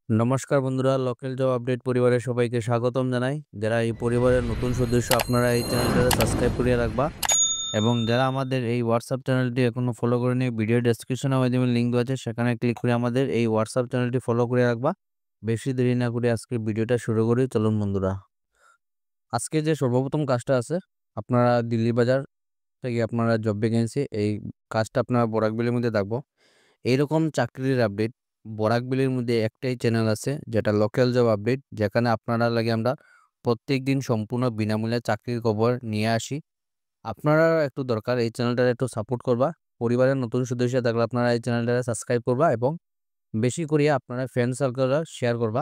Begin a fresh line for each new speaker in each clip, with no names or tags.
নমস্কার বন্ধুরা, local job update পরিবারের সবাইকে স্বাগতম জানাই। যারা এই পরিবারের নতুন সদস্য, আপনারা এই চ্যানেলটা সাবস্ক্রাইব করিয়ে রাখবা এবং যারা আমাদের এই হোয়াটসঅ্যাপ চ্যানেলটি এখনো ফলো করেনি, ভিডিও ডেসক্রিপশনের মাধ্যমে লিঙ্ক দেওয়া আছে, সেখানে ক্লিক করে আমাদের এই হোয়াটসঅ্যাপ চ্যানেলটি ফলো করে রাখবা। বেশি দেরি না করে আজকে ভিডিওটা শুরু করি, চলুন বন্ধুরা। আজকে যে সর্বপ্রথম কাজটা আছে, আপনারা দিল্লি বাজার থেকে আপনারা জব ভ্যাকেন্সি, এই কাজটা আপনারা বরাকবিলের মধ্যে থাকবো। এইরকম চাকরির আপডেট বরাকবিলের মধ্যে একটাই চ্যানেল আছে, যেটা লোকাল জব আপডেট, যেখানে আপনারা লাগে আমরা প্রত্যেক দিন সম্পূর্ণ বিনামূল্যে চাকরির খবর নিয়ে আসি। আপনারা একটু দরকার এই চ্যানেলটা একটু সাপোর্ট করবা। পরিবারের নতুন সদস্য থাকলে আপনারা এই চ্যানেলটা সাবস্ক্রাইব করবা এবং বেশি করিয়া আপনারা ফ্রেন্ড সার্কেল শেয়ার করবা।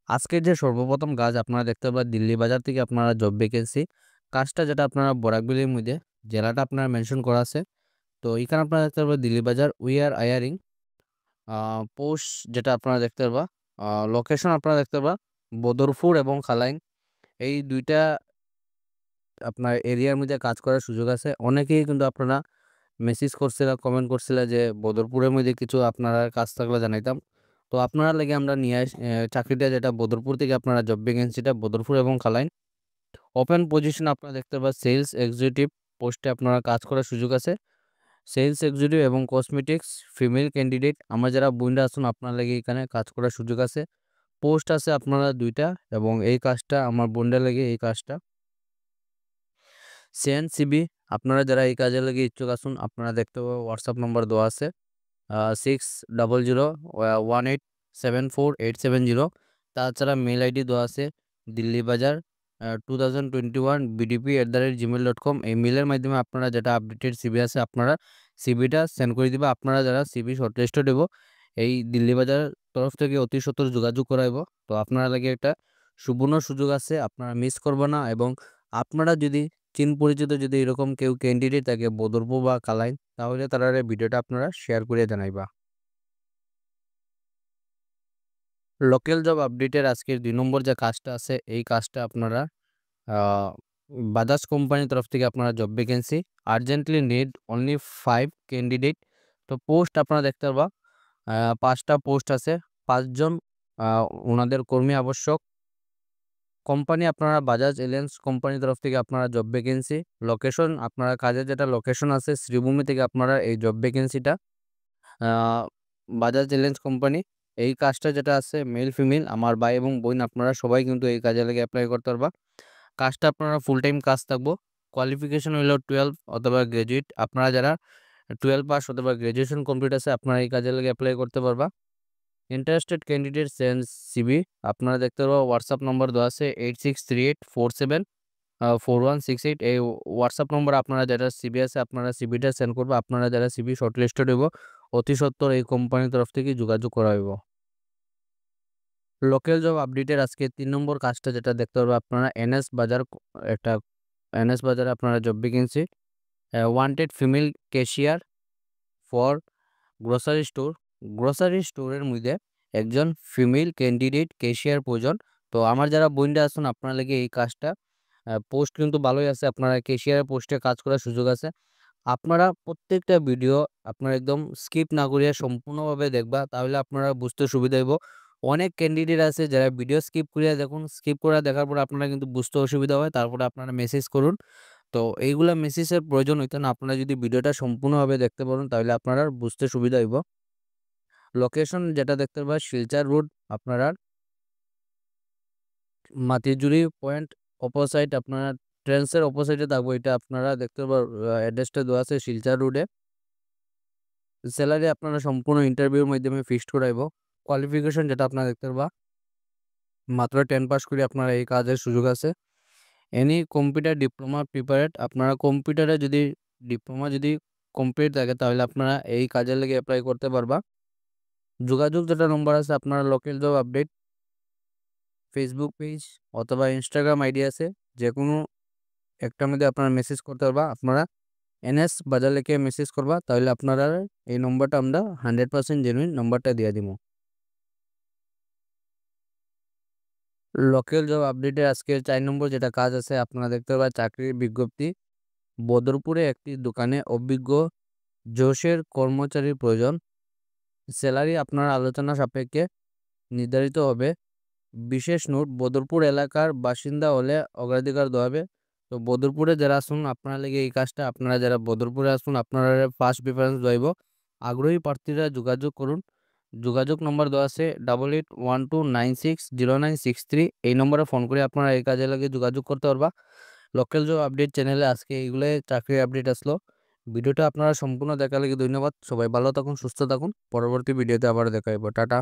আজকের যে সর্বপ্রথম কাজ আপনারা দেখতে পাবেন, দিল্লি বাজার থেকে আপনারা জব ভ্যাকেন্সি কাজটা, যেটা আপনারা বরাকবিলের মধ্যে জেলাটা আপনারা মেনশন করা আছে। তো এখানে আপনারা দেখতে পাবেন দিল্লি বাজার উই আর হায়ারিং পোস্ট, যেটা আপনারা দেখতে পারবা। লোকেশন আপনারা দেখতে পারবা বদরপুর এবং খালাইন, এই দুইটা আপনার এরিয়ার মধ্যে কাজ করার সুযোগ আছে। অনেকেই কিন্তু আপনারা মেসেজ করছিলেন, কমেন্ট করছিলেন যে বদরপুরের মধ্যে কিছু আপনারা কাজ থাকলে জানাইতাম। তো আপনারা লাগে আমরা নিয়ে চাকরিটা, যেটা বদরপুর থেকে আপনারা জব ভ্যাকেন্সিটা বদরপুর এবং খালাইন ওপেন পজিশন আপনারা দেখতে পাবেন। সেলস এক্সিকিউটিভ পোস্টে আপনারা কাজ করার সুযোগ আছে। সেলস এক্সিকিউটিভ এবং কসমেটিক্স ফিমেল ক্যান্ডিডেট, আমরা যারা বইন্ডা আসুন আপনার লাগে এখানে কাজ করার সুযোগ আছে। পোস্ট আছে আপনারা দুইটা, এবং এই কাজটা আমার বোনটা লাগে এই কাজটা। সেন সিবি, আপনারা যারা এই কাজে লাগে ইচ্ছুক আসুন, আপনারা দেখতে পাবেন হোয়াটসঅ্যাপ নম্বর দেওয়া আছে 6000187487 তাছাড়া মেল আইডি দেওয়া আছে দিল্লি বাজার 2021bdp@gmail.com। এই মেলের মাধ্যমে আপনারা যেটা আপডেটেড সিবি আছে আপনারা সিবিটা সেন্ড করে দিবা। আপনারা যারা সিবি শর্টলিস্ট দেব, এই দিল্লি বাজার তরফ থেকে অতি সত্বর যোগাযোগ করাইব। তো আপনারা লাগে একটা সুবর্ণ সুযোগ আছে, আপনারা মিস করবে না। এবং আপনারা যদি চিন পরিচিত যদি এরকম কেউ ক্যান্ডিডেট থাকে বদরপুর বা কালাইন, তাহলে তারা ভিডিওটা আপনারা শেয়ার করে জানাইবা। লোকাল জব আপডেটের আজকের 2 নম্বর যে কাজটা আছে, এই কাজটা আপনারা বাজাজ কোম্পানির তরফ থেকে আপনারা job vacancy urgently need only 5 candidate. তো পোস্ট আপনারা দেখতে পারবা 5টা পোস্ট আছে, 5জন ওনাদের কর্মী আবশ্যক। কোম্পানি আপনারা বাজাজ এলিয়েন্স কোম্পানির তরফ থেকে আপনারা জব ভ্যাকেন্সি। লোকেশন আপনারা কাজের যেটা লোকেশন আছে শ্রীভূমি থেকে আপনারা এই জব ভ্যাকেন্সিটা বাজাজ এলিয়েন্স কোম্পানি, এই কাজটা যেটা আছে মেল ফিমেল আমার ভাই এবং বোন আপনারা সবাই কিন্তু এই কাজে লাগে অ্যাপ্লাই করতে পারবা। কাজটা আপনারা ফুল টাইম কাজ থাকবো। কোয়ালিফিকেশন হলো 12 অথবা গ্রাজুয়েট। আপনারা যারা 12 পাস অথবা গ্রাজুয়েশন কমপ্লিট আছে আপনারা এই কাজে লাগে অ্যাপ্লাই করতে পারবা। ইন্টারেস্টেড ক্যান্ডিডেট সেন্ড সিবি, আপনারা দেখতে পারবো হোয়াটসঅ্যাপ নম্বর দেওয়া আছে 8638474168। এই হোয়াটসঅ্যাপ নম্বর আপনারা যারা সিবি আছে আপনারা সিবিটা সেন্ড করবো। আপনারা যারা সিবি শর্টলিস্টেড হইব অতি সত্বর এই কোম্পানির তরফ থেকে যোগাযোগ করা হইব। লোকাল জব আপডেটের আজকে 3 নম্বর কাজটা, যেটা দেখতে পারবো আপনারা এনএস বাজার, একটা এনএস বাজারে আপনারা job vacancy wanted female cashier for grocery store. Grocery স্টোরের মধ্যে একজন ফিমেল ক্যান্ডিডেট ক্যাশিয়ার প্রয়োজন। তো আমার যারা বইন্ডা আসুন আপনার লাগে এই কাজটা পোস্ট কিন্তু ভালোই আছে, আপনারা ক্যাশিয়ারের পোস্টে কাজ করার সুযোগ আছে। আপনারা প্রত্যেকটা ভিডিও আপনারা একদম স্কিপ না করিয়া সম্পূর্ণভাবে দেখবা, তাহলে আপনারা বুঝতে সুবিধা হইব। অনেক ক্যান্ডিডেট আছে যারা ভিডিও স্কিপ করিয়া দেখুন, স্কিপ করে দেখার পর আপনারা কিন্তু বুঝতে অসুবিধা হয়, তারপরে আপনারা মেসেজ করুন। তো এইগুলা মেসেজের প্রয়োজন হইতো না, আপনারা যদি ভিডিওটা সম্পূর্ণভাবে দেখতে পারেন তাহলে আপনারা বুঝতে সুবিধা হইব। লোকেশন যেটা দেখতে পাবেন শিলচর রোড, আপনারা মাটিজুরি পয়েন্ট অপোসাইড, আপনারা ট্রেন্সের অপোসাইডে থাকবো। এটা আপনারা দেখতে পাবেন অ্যাড্রেসটা দেওয়া আছে শিলচর রোডে। স্যালারি আপনারা সম্পূর্ণ ইন্টারভিউর মাধ্যমে ফিক্সড করাইব। কোয়ালিফিকেশন যেটা আপনারা দেখতে পারবা মাত্র 10 পাস করে আপনারা এই কাজের সুযোগ আছে। এনি কম্পিউটার ডিপ্লোমা প্রিপারেড, আপনারা কম্পিউটারে যদি ডিপ্লোমা যদি কমপ্লিট থাকে তাহলে আপনারা এই কাজের লেগে অ্যাপ্লাই করতে পারবা। যোগাযোগ যেটা নম্বর আছে আপনারা local job update Facebook page অথবা ইনস্টাগ্রাম আইডি আছে, যে কোনো একটার মধ্যে আপনারা মেসেজ করতে পারবা। আপনারা এনএস বাজার লেখে মেসেজ করবা, তাহলে আপনারা এই নম্বরটা আমরা 100% জেনুইন নম্বরটা দিয়ে দিব। লোকাল জব আপডেটে আজকের 4 নম্বর যেটা কাজ আছে, আপনারা দেখতে পাবেন চাকরির বিজ্ঞপ্তি। বদরপুরে একটি দোকানে অভিজ্ঞ জোশের কর্মচারীর প্রয়োজন। স্যালারি আপনার আলোচনা সাপেক্ষে নির্ধারিত হবে। বিশেষ নোট, বদরপুর এলাকার বাসিন্দা হলে অগ্রাধিকার দেওয়া হবে। তো বদরপুরে যারা আসুন আপনারা লেগে এই কাজটা, আপনারা যারা বদরপুরে আসুন আপনারা ফার্স্ট প্রিফারেন্স দেব। আগ্রহী প্রার্থীরা যোগাযোগ করুন। যোগাযোগ নম্বর দেওয়া আছে 8812960963। এই নম্বরে ফোন করে আপনারা এই কাজে লাগে যোগাযোগ করতে পারবা। লোকাল জব আপডেট চ্যানেলে আজকে এইগুলো চাকরির আপডেট আসলো। ভিডিওটা আপনারা সম্পূর্ণ দেখার লাগে ধন্যবাদ। সবাই ভালো থাকুন, সুস্থ থাকুন। পরবর্তী ভিডিওতে আবার দেখা হবে। টাটা।